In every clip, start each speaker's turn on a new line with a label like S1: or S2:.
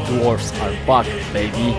S1: dwarves are back, baby.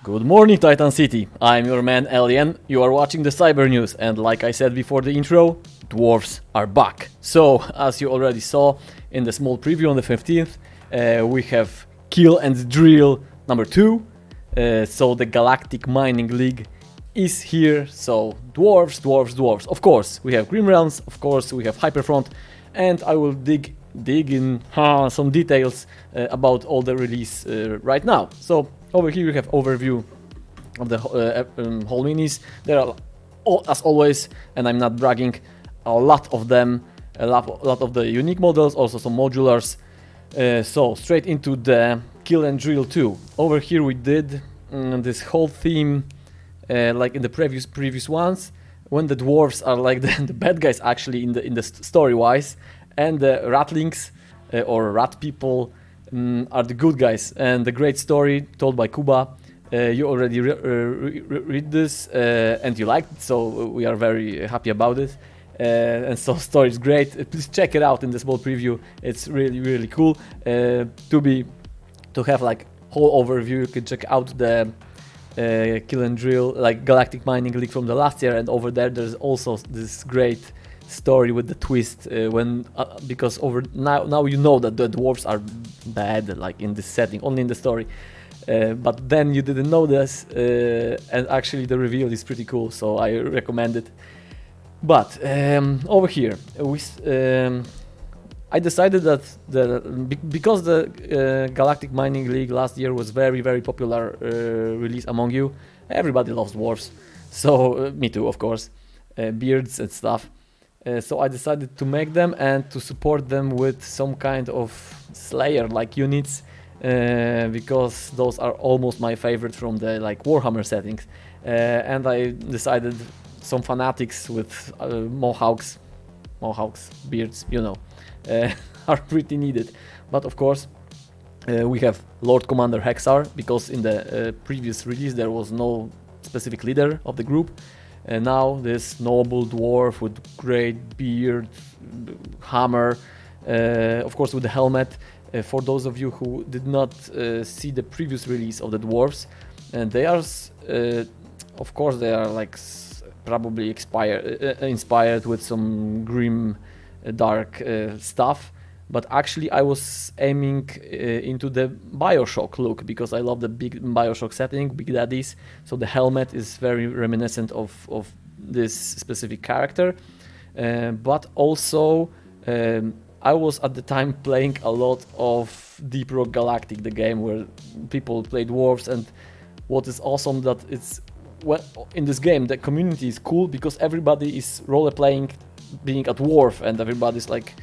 S1: Good morning, Titan City. I'm your man Alien. You are watching the Cyber News, and like I said before the intro, dwarves are back. So, as you already saw in the small preview on the 15th, we have Kill and Drill number 2. So the Galactic Mining League is here. So dwarves. Of course, we have Grim Realms. Of course, we have Hyperfront, and I will dig in some details about all the release right now. So over here you have overview of the whole minis. There are, as always, and I'm not bragging, a lot of them, a lot of the unique models, also some modulars. So straight into the Kill and Drill 2. Over here we did this whole theme like in the previous ones, when the dwarves are like the bad guys actually in the story wise, and the ratlings or rat people are the good guys. And the great story told by Kuba. You already read this and you liked it, so we are very happy about it. And so story is great. Please check it out in the small preview. It's really cool. To have like whole overview, you can check out the Kill and Drill, like Galactic Mining League from the last year, and over there there's also this great story with the twist because over now you know that the dwarves are bad, like in this setting, only in the story. But then you didn't know this, and actually the reveal is pretty cool, so I recommend it. But over here, I decided that because the Galactic Mining League last year was very popular release among you, everybody loves dwarves, so me too, of course, beards and stuff. So I decided to make them and to support them with some kind of Slayer-like units, because those are almost my favorite from the like Warhammer settings. And I decided some fanatics with mohawks, beards, you know, are pretty needed. But of course, we have Lord Commander Hexar, because in the previous release there was no specific leader of the group. And now this noble dwarf with great beard, hammer, of course with the helmet. For those of you who did not see the previous release of the dwarves, and they are, of course, they are like probably inspired with some grim, dark stuff. But actually, I was aiming into the Bioshock look, because I love the big Bioshock setting, Big Daddies. So the helmet is very reminiscent of this specific character. But also, I was at the time playing a lot of Deep Rock Galactic, the game where people play dwarves. And what is awesome that it's in this game, the community is cool because everybody is role playing, being a dwarf, and everybody's like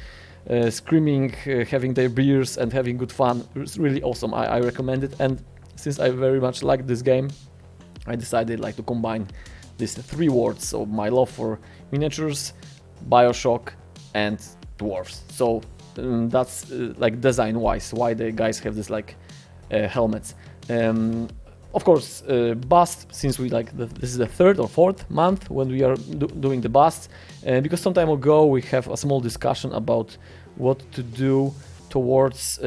S1: screaming, having their beers and having good fun. It's really awesome. I recommend it. And since I very much like this game, I decided like to combine these three words. So my love for miniatures, Bioshock, and dwarves. So that's like design wise why the guys have this like helmets. Of course, bust, since we like this is the third or fourth month when we are doing the busts, because some time ago we have a small discussion about what to do towards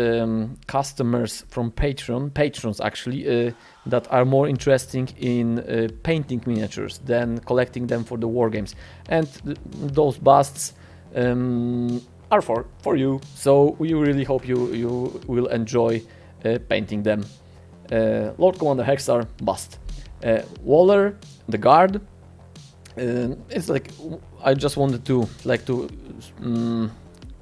S1: customers from patrons actually, that are more interesting in painting miniatures than collecting them for the war games. And those busts are for you, so we really hope you will enjoy painting them. Lord Commander Hexar bust. Waller, the guard. It's like I just wanted to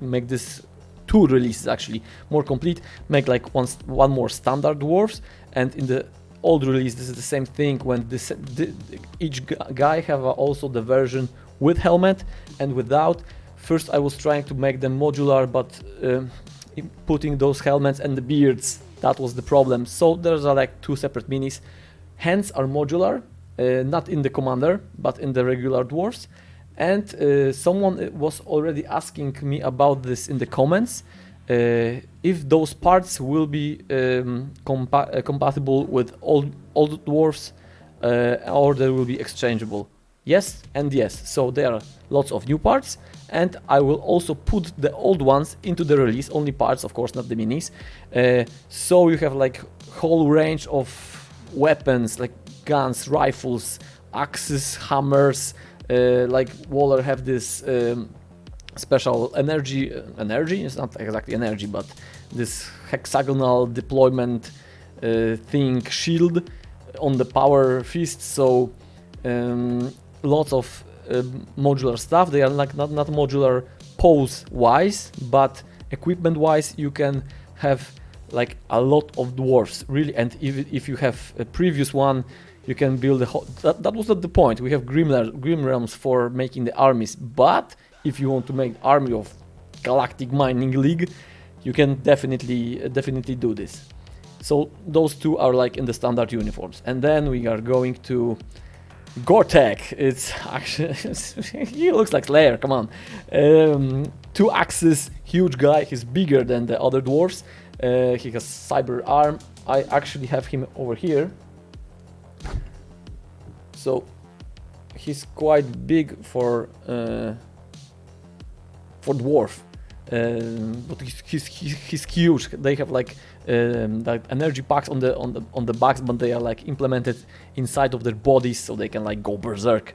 S1: make this two releases actually more complete. Make like one more standard dwarves, and in the old release this is the same thing. When each guy have also the version with helmet and without. First I was trying to make them modular, but putting those helmets and the beards, that was the problem. So there's like two separate minis. Hands are modular, not in the commander, but in the regular dwarves. And someone was already asking me about this in the comments, if those parts will be compatible with old dwarves, or they will be exchangeable. Yes and yes. So there are lots of new parts, and I will also put the old ones into the release, only parts, of course, not the minis. So you have like whole range of weapons, like guns, rifles, axes, hammers. Like Waller have this special energy. It's not exactly energy, but this hexagonal deployment thing shield on the power fist. So lots of modular stuff. They are like not modular pose wise, but equipment wise you can have like a lot of dwarfs really. And if you have a previous one, you can build a whole, that was not the point. We have Grim Realms for making the armies, but if you want to make army of Galactic Mining League, you can definitely do this. So those two are like in the standard uniforms. And then we are going to Gore-Tech. It's actually he looks like Slayer, come on. 2 axes, huge guy. He's bigger than the other dwarves. He has cyber arm. I actually have him over here. So he's quite big for dwarf. But he's huge. They have like energy packs on the backs, but they are like implemented inside of their bodies, so they can like go berserk.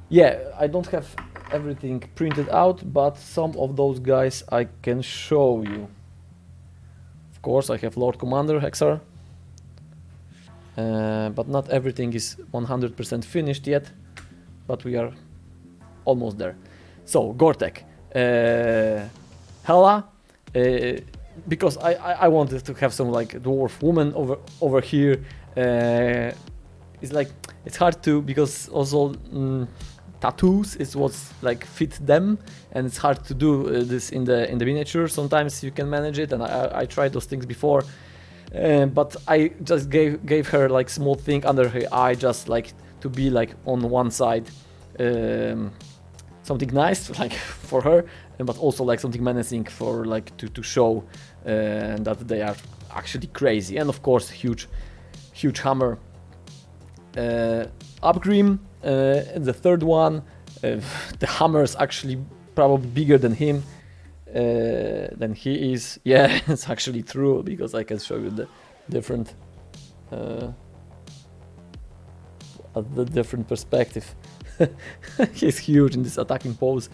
S1: Yeah, I don't have everything printed out, but some of those guys I can show you. Of course, I have Lord Commander Hexar, but not everything is 100% finished yet. But we are almost there. So Gore-Tech. Hela, because I wanted to have some like dwarf woman over here. It's like it's hard to, because also tattoos is what's like fit them, and it's hard to do this in the miniature. Sometimes you can manage it, and I tried those things before, but I just gave her like small thing under her eye, just like to be like on one side. Something nice like for her, but also like something menacing for like to show that they are actually crazy. And of course huge hammer. Upgrim, the third one, the hammer is actually probably bigger than him, than he is. Yeah, it's actually true, because I can show you the different perspective. He's huge in this attacking pose.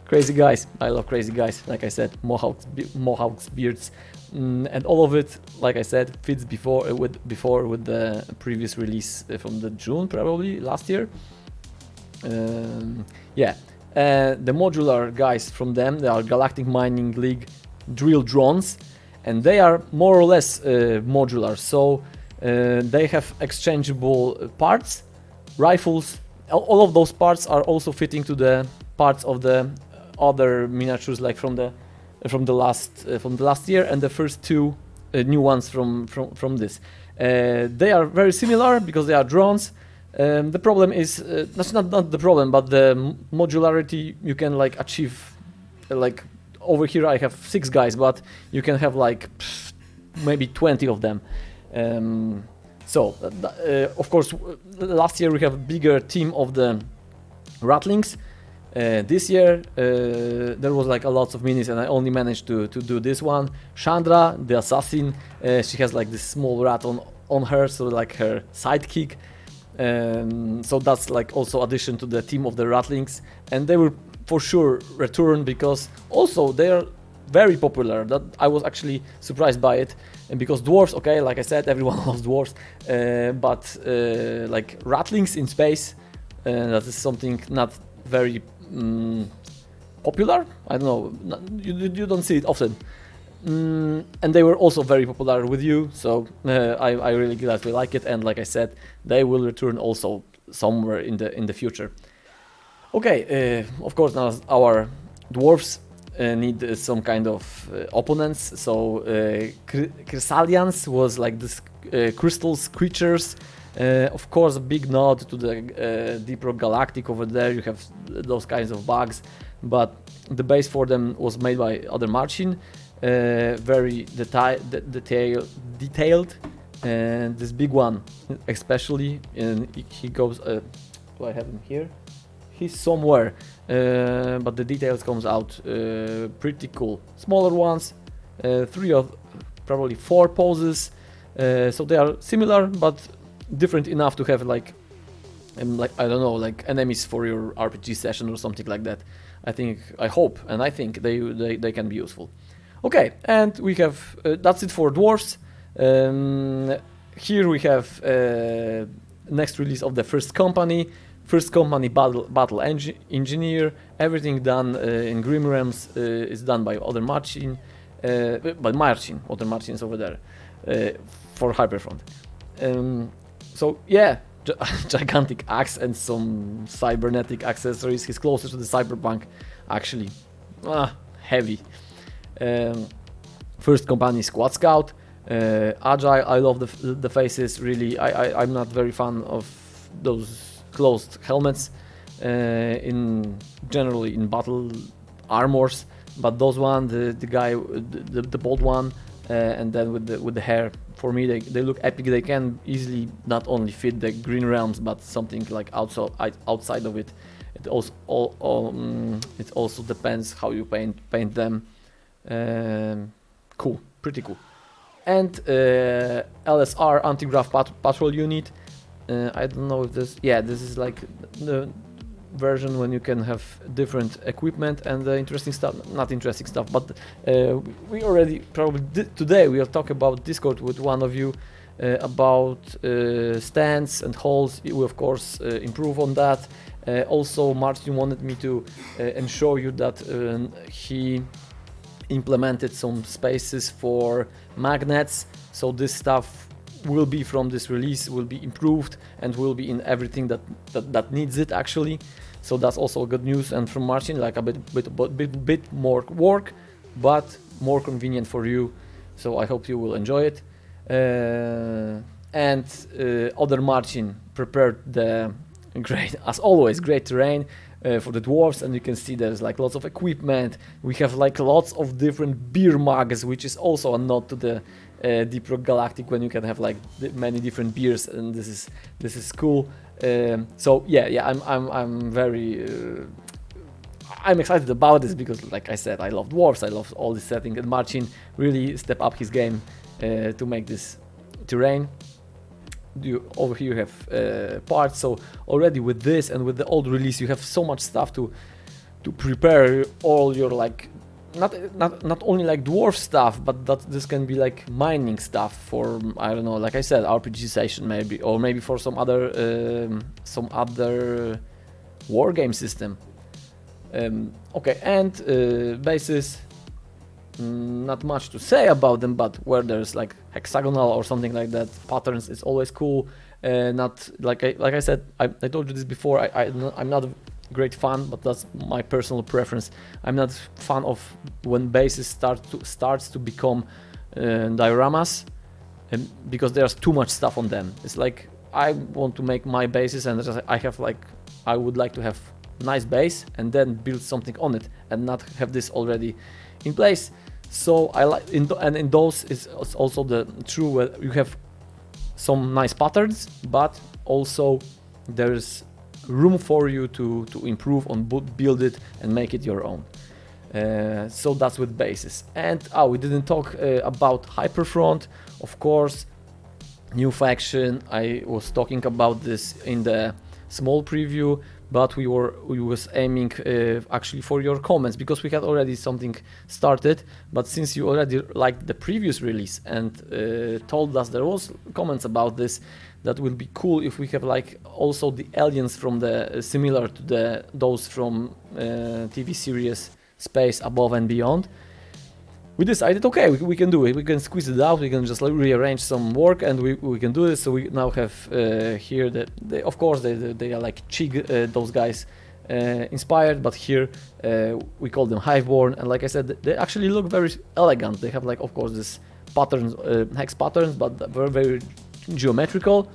S1: Crazy guys. I love crazy guys. Like I said, mohawks, beards, and all of it, like I said, fits before with the previous release from the June, probably last year. Yeah, the modular guys from them, they are Galactic Mining League drill drones, and they are more or less modular. So they have exchangeable parts, rifles. All of those parts are also fitting to the parts of the other miniatures, like from the last year, and the first 2 new ones from this. They are very similar because they are drones. The problem is that's not the problem, but the modularity you can like achieve. Like over here, I have 6 guys, but you can have like maybe 20 of them. So, of course, last year we have a bigger team of the Ratlings. This year there was like a lot of minis, and I only managed to do this one. Chandra, the assassin, she has like this small rat on her, so like her sidekick. So that's like also addition to the team of the Ratlings, and they will for sure return, because also they are very popular. That I was actually surprised by it, and because dwarves, okay, like I said, everyone loves dwarves, but like ratlings in space, that is something not very popular. I don't know, you don't see it often, and they were also very popular with you. So I really glad we like it, and like I said, they will return also somewhere in the future. Okay, of course now our dwarves need some kind of opponents. So Chrysalians was like this crystals creatures. Of course, a big nod to the Deep Rock Galactic over there. You have those kinds of bugs, but the base for them was made by other Marcin. Very detailed. and this big one especially, and he goes, do I have him here? He's somewhere, but the details comes out pretty cool. Smaller ones, 3 of probably 4 poses, so they are similar but different enough to have like I don't know, like enemies for your RPG session or something like that. I hope and I think they can be useful. Okay, and we have that's it for dwarves. Here we have next release of the first company battle engineer. Everything done in Grim Realms is done by Other Marcin. Other Marcin is over there for Hyperfront. So yeah, gigantic axe and some cybernetic accessories. He's closer to the cyberpunk, actually. Heavy. First company, Squad Scout. Agile. I love the faces. Really, I'm not very fan of those closed helmets generally in battle armors, but those one, the guy, the bald one, and then with the hair, for me they look epic. They can easily not only fit the Green Realms, but something like outside of it. It also depends how you paint them. Cool, pretty cool. And LSR anti-grav patrol unit. I don't know if this is like the version when you can have different equipment and interesting stuff, not interesting stuff, but we already probably today we'll talk about Discord with one of you about stands and holes. We of course improve on that. Also Martin wanted me to ensure you that he implemented some spaces for magnets, so this stuff will be from this release, will be improved and will be in everything that needs it actually. So that's also good news, and from Marcin, like a bit more work, but more convenient for you. So I hope you will enjoy it. And Other Marcin prepared the as always, great terrain for the dwarves, and you can see there's like lots of equipment. We have like lots of different beer mugs, which is also a nod to the Deep Rock Galactic, when you can have like many different beers, and this is cool. So yeah, I'm very I'm excited about this because, like I said, I love dwarves, I love all this setting, and Marcin really stepped up his game to make this terrain. Over here you have parts, so already with this and with the old release you have so much stuff to prepare all your like not only like dwarf stuff, but that this can be like mining stuff for, I don't know, like I said, RPG session maybe, or maybe for some other war game system. Okay, and bases, not much to say about them, but where there's like hexagonal or something like that patterns, it's always cool. Not like I said, I told you this before, I'm not a great fan, but that's my personal preference. I'm not a fan of when bases starts to become dioramas, because there's too much stuff on them. It's like I want to make my bases, and I would like to have nice base and then build something on it, and not have this already in place. So I like in those is also the true where you have some nice patterns, but also there's room for you to improve on, build it and make it your own. So that's with bases. And we didn't talk about Hyperfront, of course. New faction. I was talking about this in the small preview, but we was aiming actually for your comments, because we had already something started. But since you already liked the previous release and told us there was comments about this, that will be cool if we have like also the aliens from the similar to those from TV series Space Above and Beyond. We decided, okay, we can do it. We can squeeze it out. We can just like rearrange some work, and we can do this. So we now have here of course they are like Chig, those guys inspired, but here we call them Hiveborn, and like I said, they actually look very elegant. They have like, of course, this patterns, hex patterns, but very, very geometrical.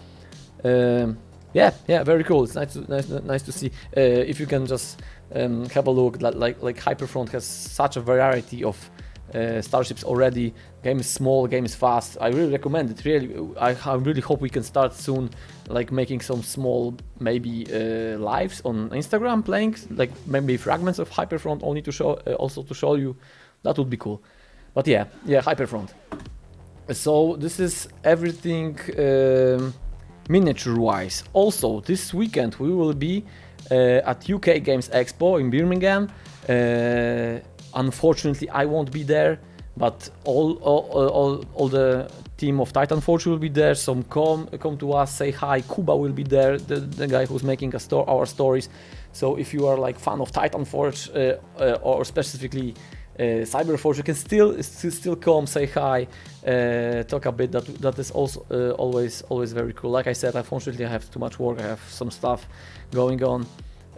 S1: Yeah, very cool. It's nice to see. If you can just have a look, like Hyperfront has such a variety of starships already. Game is small, game is fast. I really recommend it. Really, I really hope we can start soon, like making some small maybe lives on Instagram, playing like maybe fragments of Hyperfront only to show, also to show you. That would be cool. But yeah, Hyperfront. So this is everything miniature-wise. Also, this weekend we will be at UK Games Expo in Birmingham. Unfortunately, I won't be there, but all the team of Titanforge will be there. So come to us, say hi. Kuba will be there, the guy who's making our stories. So if you are like fan of Titanforge or specifically Cyberforge, you can still come, say hi, talk a bit. That is also always very cool. Like I said, unfortunately I have too much work. I have some stuff going on,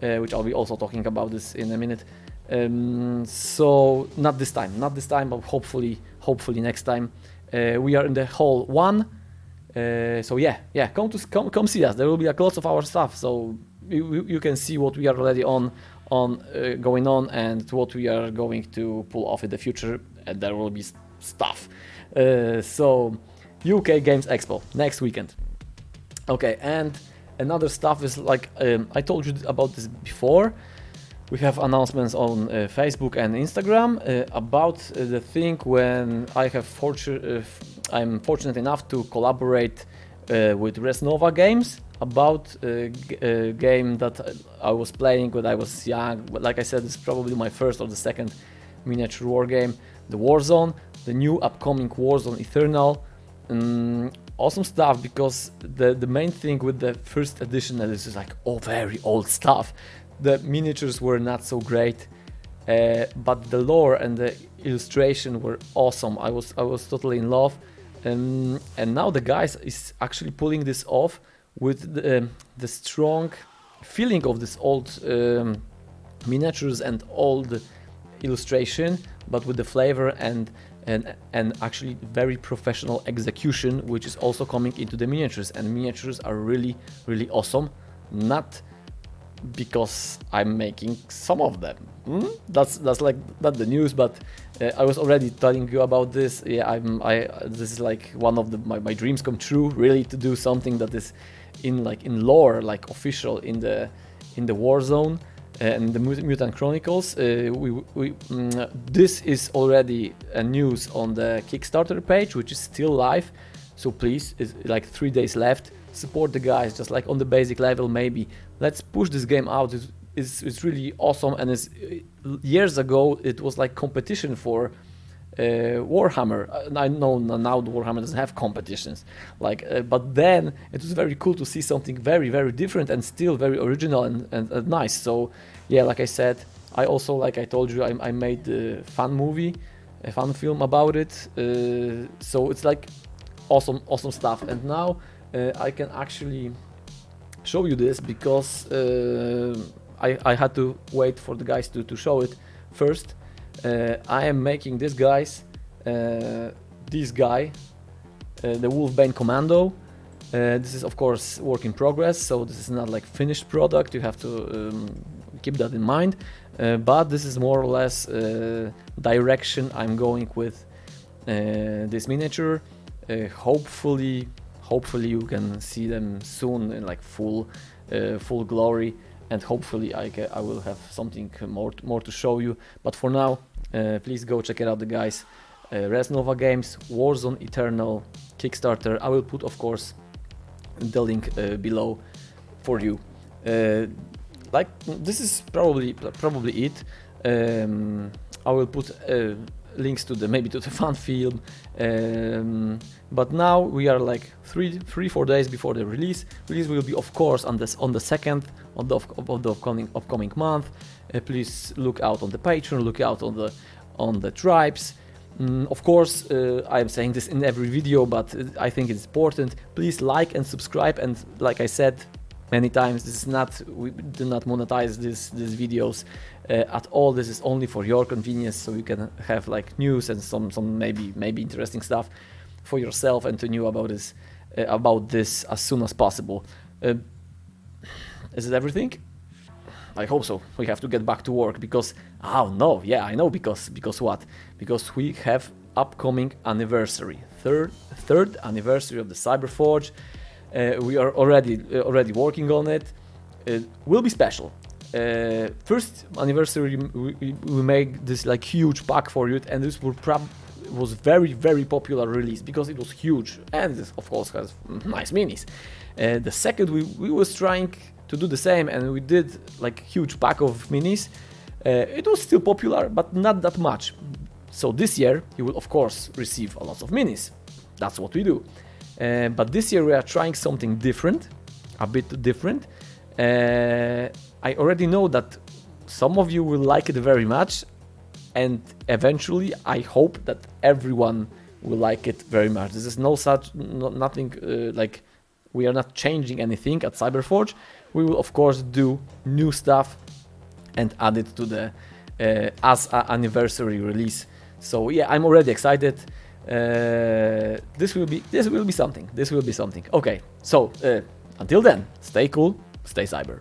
S1: which I'll be also talking about this in a minute. So not this time, but hopefully next time. We are in the hall 1. So yeah, come see us. There will be lots of our stuff. So you can see what we are already going on and what we are going to pull off in the future, and there will be stuff. So UK Games Expo next weekend. Okay, and another stuff is like I told you about this before. We have announcements on Facebook and Instagram about the thing when I'm fortunate enough to collaborate with Resnova Games about a game that I was playing when I was young. Like I said, it's probably my first or the second miniature war game, the Warzone, the new upcoming Warzone Eternal. Awesome stuff, because the main thing with the first edition, and this is like very old stuff, the miniatures were not so great, but the lore and the illustration were awesome. I was totally in love, and now the guys is actually pulling this off with the strong feeling of this old miniatures and old illustration, but with the flavor and actually very professional execution, which is also coming into the miniatures. And miniatures are really awesome, not because I'm making some of them. That's like not the news, but I was already telling you about this. Yeah, this is like one of my dreams come true, really, to do something that is in lore, like official in the Warzone and the Mutant Chronicles. This is already a news on the Kickstarter page, which is still live. So please, it's like 3 days left. Support the guys, just like on the basic level. Maybe let's push this game out. It's really awesome, and years ago it was like competition for Warhammer. I know now the Warhammer doesn't have competitions, but then it was very cool to see something very different and still very original and nice. So yeah, like I said, I also, like I told you, I made a fan film about it. So it's like awesome stuff. And now I can actually show you this, because I had to wait for the guys to show it first. I am making this guy, the Wolfbane Commando. This is of course work in progress, so this is not like finished product. You have to keep that in mind. But this is more or less direction I'm going with this miniature. Hopefully you can see them soon in like full glory, and hopefully I will have something more to show you. But for now, please go check it out, the guys. Resnova Games, Warzone Eternal, Kickstarter. I will put, of course, the link below for you. Like this is probably it. I will put links to maybe to the fan film. But now we are like 3-4 days before the release. Release will be, of course, on the 2nd of the upcoming month. Please look out on the Patreon, look out on the tribes. Of course, I'm saying this in every video, but I think it's important. Please like and subscribe. And like I said many times, we do not monetize these videos at all. This is only for your convenience, so you can have like news and some maybe interesting stuff for yourself, and to know about this as soon as possible. Is it everything? I hope so. We have to get back to work because, oh no, yeah, I know, because what? Because we have upcoming anniversary, third anniversary of the Cyberforge. We are already working on it. It will be special. First anniversary, we make this like huge pack for you, and this was very popular release because it was huge, and this of course has nice minis. The second, we was trying to do the same, and we did like huge pack of minis. It was still popular, but not that much. So this year you will of course receive a lot of minis. That's what we do. But this year we are trying something different, a bit different. I already know that some of you will like it very much, and eventually I hope that everyone will like it very much. This is nothing like we are not changing anything at Cyberforge. We will of course do new stuff and add it to the as an anniversary release. So yeah, I'm already excited. This will be something. Okay, so until then, stay cool, stay cyber.